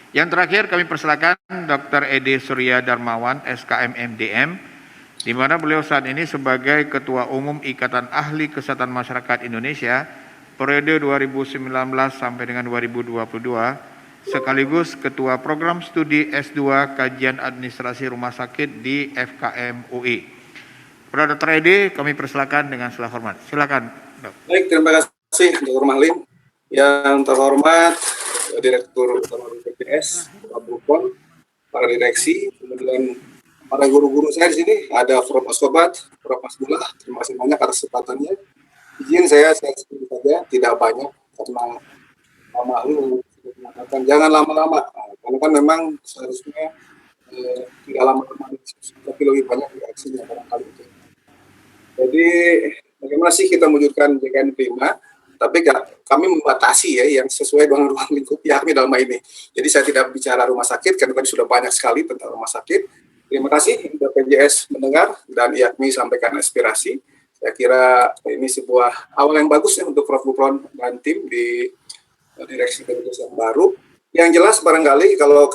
Yang terakhir kami persilakan Dr. Edi Surya Darmawan, SKM MDM, di mana beliau saat ini sebagai Ketua Umum Ikatan Ahli Kesehatan Masyarakat Indonesia periode 2019 sampai dengan 2022, sekaligus Ketua Program Studi S2 Kajian Administrasi Rumah Sakit di FKM UI. Kepada Dr. Edi, kami persilakan dengan segala hormat. Silakan, Dok. Baik, terima kasih Dr. Mahlin. Yang terhormat Direktur Utama BPJS, Pak Bupon, para direksi, kemudian para guru-guru saya di sini, ada Prof. Sobat, Prof. Masbullah, terima kasih banyak atas kesempatannya. Izin saya sebut saja, tidak banyak, karena Pak Mahlin mengatakan jangan lama-lama, karena kan memang seharusnya tidak lama-lama, tapi lebih banyak reaksinya barangkali itu. Jadi bagaimana sih kita mewujudkan JKN prima? Tapi kami membatasi ya yang sesuai dengan ruang lingkup YAKMI dalam hal ini. Jadi saya tidak bicara rumah sakit karena tadi sudah banyak sekali tentang rumah sakit. Terima kasih BPJS mendengar dan YAKMI sampaikan aspirasi. Saya kira ini sebuah awal yang bagus ya untuk Prof. Bupron dan tim di direksi BPJS yang baru. Yang jelas barangkali kalau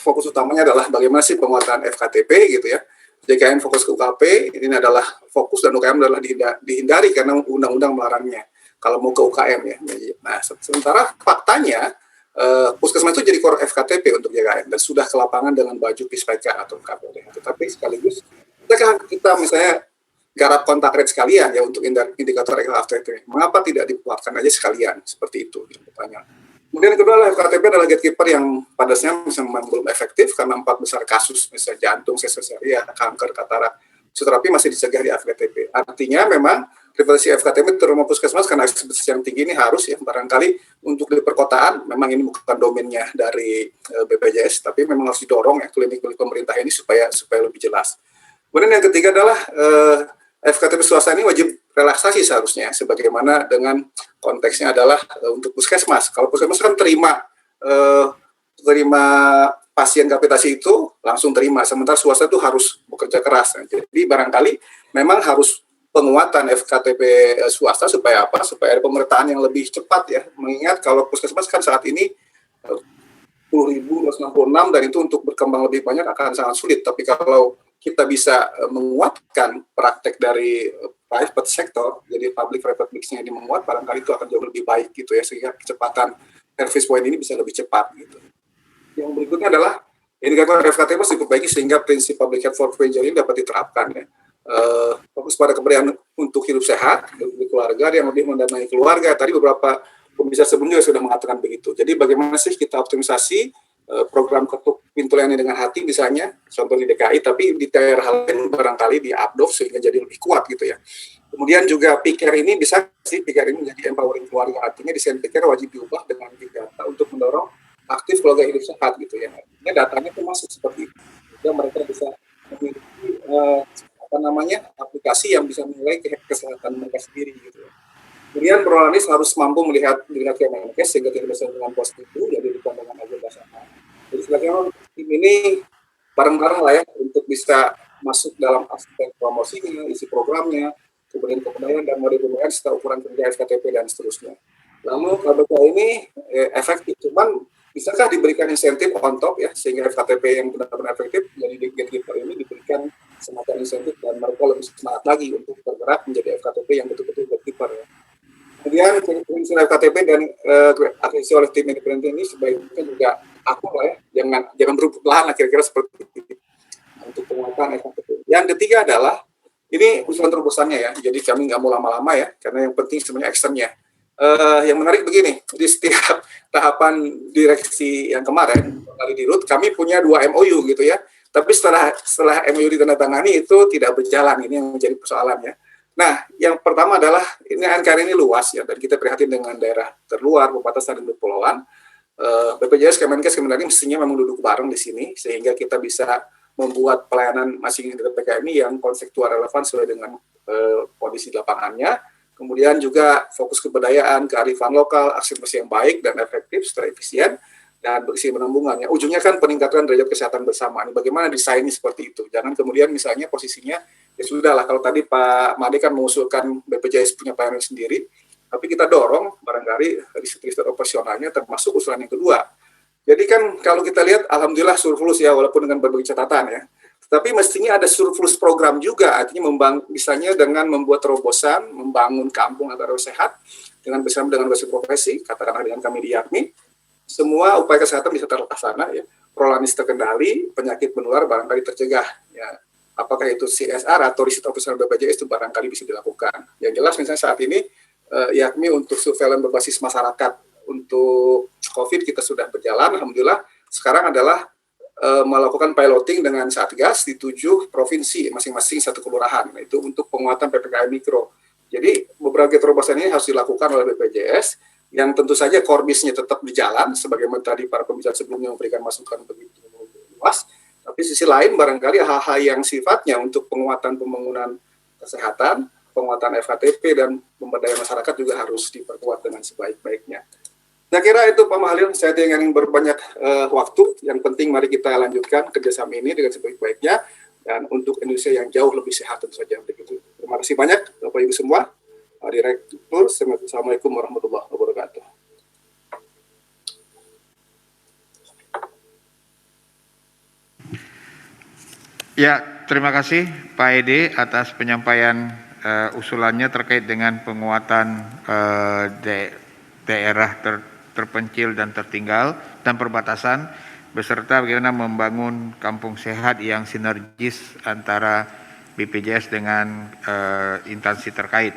fokus utamanya adalah bagaimana sih penguatan FKTP gitu ya. JKN fokus ke UKP, ini adalah fokus dan UKM adalah dihindari karena undang-undang melarangnya. Kalau mau ke UKM ya. Nah, sementara faktanya puskesmas itu jadi core FKTP untuk JKN dan sudah ke lapangan dengan baju PISPK atau KPD. Tetapi sekaligus kita misalnya garap kontak rate sekalian ya untuk indikator FKTP. Mengapa tidak dikeluarkan aja sekalian seperti itu? Pertanyaan. Kemudian kedua adalah FKTP adalah gatekeeper yang pada dasarnya memang belum efektif karena 4 besar kasus misalnya jantung, sesaria, kanker, katarak, fisioterapi masih dicegah di FKTP. Artinya memang revolusi FKTP terutama puskesmas karena aktivitas yang tinggi ini harus ya barangkali untuk di perkotaan memang ini bukan domainnya dari BPJS tapi memang harus didorong ya klinik-klinik pemerintah ini supaya lebih jelas. Kemudian yang ketiga adalah FKTP swasta ini wajib relaksasi seharusnya sebagaimana dengan konteksnya adalah untuk puskesmas. Kalau puskesmas kan terima pasien kapitasi itu langsung terima, sementara swasta itu harus bekerja keras. Jadi barangkali memang harus penguatan FKTP swasta supaya apa? Supaya ada pemerataan yang lebih cepat ya. Mengingat kalau puskesmas kan saat ini 10.266 dan itu untuk berkembang lebih banyak akan sangat sulit. Tapi kalau kita bisa menguatkan praktek dari private sector, jadi public-private mix-nya ini menguat, barangkali itu akan jauh lebih baik gitu ya, sehingga kecepatan service point ini bisa lebih cepat gitu. Yang berikutnya adalah indikator FKTP harus diperbaiki sehingga prinsip public health for prevention ini dapat diterapkan ya. Fokus pada pemberian untuk hidup sehat di keluarga yang lebih mendanai keluarga. Tadi beberapa pembicara sebelumnya sudah mengatakan begitu. Jadi bagaimana sih kita optimisasi program ketuk pintu layanan dengan hati misalnya, contoh di DKI, tapi di daerah lain barangkali di update sehingga jadi lebih kuat gitu ya. Kemudian juga PIKR ini bisa sih PIKR ini menjadi empowering keluarga, artinya desain PIKR wajib diubah dengan big data untuk mendorong aktif keluarga hidup sehat gitu ya. Ini datanya itu masuk seperti itu, sehingga mereka bisa memiliki aplikasi yang bisa menilai kesehatan mereka sendiri gitu ya. Kemudian Prolanis harus mampu melihat Kemenkes sehingga tidak bisa dengan positif itu, jadi di pandangan agenda sama. Jadi sebenarnya tim ini bareng-bareng lah ya untuk bisa masuk dalam aspek promosinya, isi programnya, kemudian kebudayaan dan model pembayaran serta ukuran kerja FKTP dan seterusnya. Lalu KBK ini efektif, cuman bisakah diberikan insentif on top ya sehingga FKTP yang benar-benar efektif jadi di gatekeeper ini diberikan semacam insentif dan mereka lebih semangat lagi untuk bergerak menjadi FKTP yang betul-betul gatekeeper ya. Kemudian prinsip FKTP dan akuisisi oleh tim independen ini sebaiknya juga akur lah ya, jangan berebut lahan lah kira-kira seperti itu untuk penguatan FKTP. Yang ketiga adalah ini usulan terobosannya ya, jadi kami nggak mau lama-lama ya, karena yang penting sebenarnya actionnya. Yang menarik begini, di setiap tahapan direksi yang kemarin kali di RUT kami punya 2 MOU gitu ya, tapi setelah MOU ditandatangani itu tidak berjalan, ini yang menjadi persoalannya. Nah, yang pertama adalah ini NKRI ini luas ya, dan kita prihatin dengan daerah terluar, perbatasan dan kepulauan. BPJS, Kemenkes, Kemendagri mestinya memang duduk bareng di sini, sehingga kita bisa membuat pelayanan masing-masing dari PKM ini yang konseptual relevan sesuai dengan kondisi lapangannya. Kemudian juga fokus kebudayaan, kearifan lokal, aksesibilitas yang baik dan efektif secara efisien, dan berisi penambungannya. Ujungnya kan peningkatan derajat kesehatan bersama. Ini bagaimana desainnya seperti itu. Jangan kemudian misalnya posisinya, ya sudah lah kalau tadi Pak Made kan mengusulkan BPJS punya pelayanan sendiri, tapi kita dorong barangkali riset operasionalnya termasuk usulan yang kedua. Jadi kan kalau kita lihat, alhamdulillah surplus ya, walaupun dengan berbagai catatan ya. Tapi mestinya ada surplus program juga, artinya misalnya dengan membuat terobosan, membangun kampung agar sehat, dengan bersama dengan profesi, katakanlah dengan kami di YAKMI, semua upaya kesehatan bisa terlaksana ya, prolanis terkendali, penyakit menular barangkali tercegah ya. Apakah itu CSR atau riset operasional BPJS itu barangkali bisa dilakukan. Yang jelas misalnya saat ini YAKMI untuk surveillance berbasis masyarakat untuk COVID kita sudah berjalan, alhamdulillah. Sekarang adalah melakukan piloting dengan Satgas di 7 provinsi, masing-masing 1 kelurahan. Nah, itu untuk penguatan PPKM Mikro. Jadi beberapa terobosan ini harus dilakukan oleh BPJS, yang tentu saja korbisnya tetap di jalan, sebagaimana tadi para pembicara sebelumnya memberikan masukan begitu luas. Tapi sisi lain barangkali hal-hal yang sifatnya untuk penguatan pembangunan kesehatan, penguatan FKTP dan pemberdayaan masyarakat juga harus diperkuat dengan sebaik-baiknya. Saya kira itu Pak Mahlil, saya tidak ingin berbanyak waktu. Yang penting mari kita lanjutkan kerjasama ini dengan sebaik-baiknya dan untuk Indonesia yang jauh lebih sehat tentu saja. Begitu. Terima kasih banyak Bapak Ibu semua. Pak Direktur, Assalamualaikum warahmatullahi wabarakatuh. Ya, terima kasih Pak Ede atas penyampaian usulannya terkait dengan penguatan daerah terpencil dan tertinggal dan perbatasan, beserta bagaimana membangun kampung sehat yang sinergis antara BPJS dengan instansi terkait.